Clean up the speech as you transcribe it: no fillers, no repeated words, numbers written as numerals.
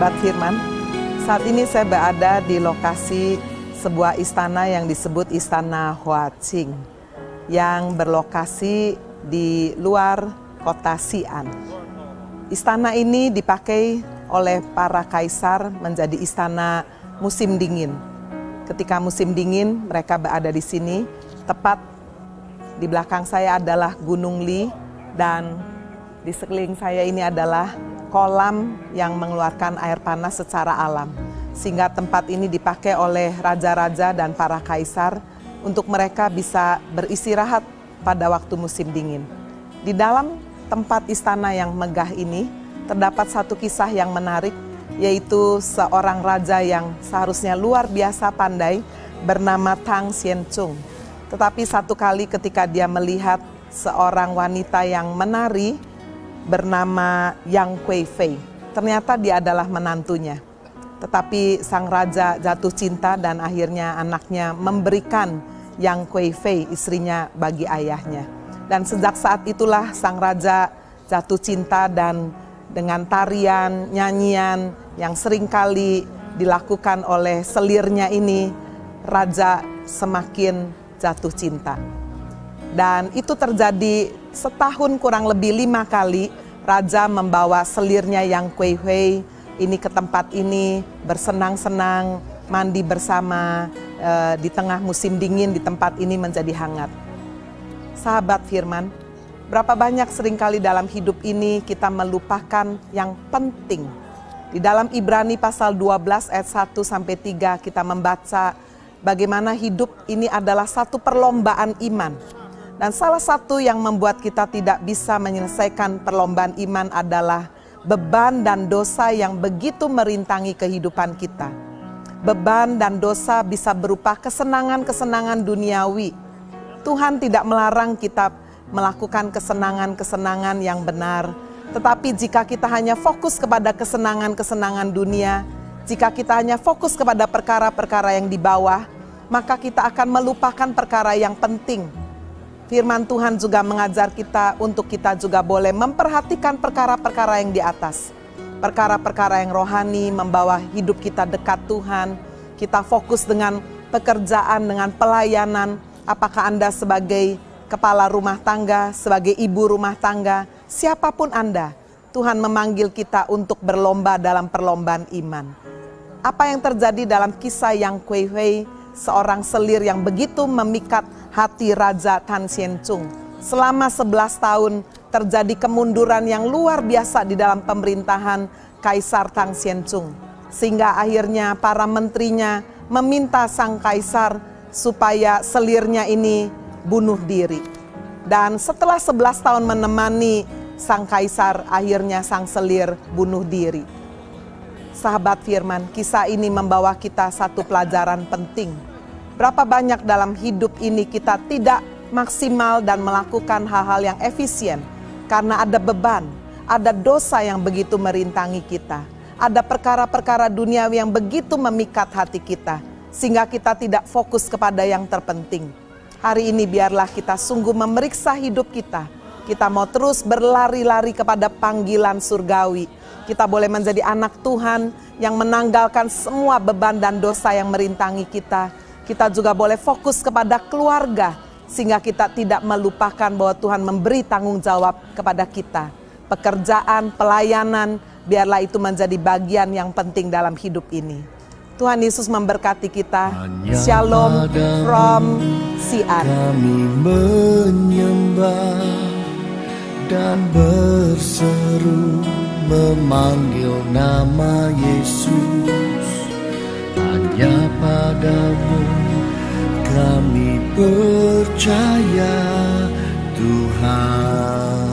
sahabat Firman, saat ini saya berada di lokasi sebuah istana yang disebut Istana Hwacheong yang berlokasi di luar kota Xi'an. Istana ini dipakai oleh para kaisar menjadi istana musim dingin. Ketika musim dingin, mereka berada di sini. Tepat di belakang saya adalah Gunung Li dan di sekeliling saya ini adalah kolam yang mengeluarkan air panas secara alam. Sehingga tempat ini dipakai oleh raja-raja dan para kaisar untuk mereka bisa beristirahat pada waktu musim dingin. Di dalam tempat istana yang megah ini terdapat satu kisah yang menarik, yaitu seorang raja yang seharusnya luar biasa pandai bernama Tang Hsien-chung. Tetapi satu kali ketika dia melihat seorang wanita yang menari bernama Yang Kuei-fei, ternyata dia adalah menantunya. Tetapi sang raja jatuh cinta dan akhirnya anaknya memberikan Yang Kuei-fei, istrinya, bagi ayahnya. Dan sejak saat itulah sang raja jatuh cinta dan dengan tarian, nyanyian yang seringkali dilakukan oleh selirnya ini, raja semakin jatuh cinta. Dan itu terjadi setahun kurang lebih 5 kali raja membawa selirnya Yang Kuei-fei ini ke tempat ini bersenang-senang, mandi bersama di tengah musim dingin di tempat ini menjadi hangat. Sahabat Firman, berapa banyak seringkali dalam hidup ini kita melupakan yang penting. Di dalam Ibrani pasal 12 ayat 1-3 kita membaca bagaimana hidup ini adalah satu perlombaan iman. Dan salah satu yang membuat kita tidak bisa menyelesaikan perlombaan iman adalah beban dan dosa yang begitu merintangi kehidupan kita. Beban dan dosa bisa berupa kesenangan-kesenangan duniawi. Tuhan tidak melarang kita melakukan kesenangan-kesenangan yang benar. Tetapi jika kita hanya fokus kepada kesenangan-kesenangan dunia, jika kita hanya fokus kepada perkara-perkara yang di bawah, maka kita akan melupakan perkara yang penting. Firman Tuhan juga mengajar kita untuk kita juga boleh memperhatikan perkara-perkara yang di atas. Perkara-perkara yang rohani membawa hidup kita dekat Tuhan. Kita fokus dengan pekerjaan, dengan pelayanan. Apakah Anda sebagai kepala rumah tangga, sebagai ibu rumah tangga, siapapun Anda, Tuhan memanggil kita untuk berlomba dalam perlombaan iman. Apa yang terjadi dalam kisah Yang Kuei-fei, seorang selir yang begitu memikat hati Raja Tang Hsien-chung. Selama 11 tahun terjadi kemunduran yang luar biasa di dalam pemerintahan Kaisar Tang Hsien-chung. Sehingga akhirnya para menterinya meminta sang kaisar supaya selirnya ini bunuh diri. Dan setelah 11 tahun menemani sang kaisar, akhirnya sang selir bunuh diri. Sahabat Firman, kisah ini membawa kita satu pelajaran penting. Berapa banyak dalam hidup ini kita tidak maksimal dan melakukan hal-hal yang efisien karena ada beban, ada dosa yang begitu merintangi kita, ada perkara-perkara duniawi yang begitu memikat hati kita, sehingga kita tidak fokus kepada yang terpenting. Hari ini biarlah kita sungguh memeriksa hidup kita. Kita mau terus berlari-lari kepada panggilan surgawi. Kita boleh menjadi anak Tuhan yang menanggalkan semua beban dan dosa yang merintangi kita. Kita juga boleh fokus kepada keluarga, sehingga kita tidak melupakan bahwa Tuhan memberi tanggung jawab kepada kita. Pekerjaan, pelayanan, biarlah itu menjadi bagian yang penting dalam hidup ini. Tuhan Yesus memberkati kita. Shalom from Xi'an. Kami menyembah dan berseru memanggil nama Yesus. Hanya padamu kami percaya, Tuhan.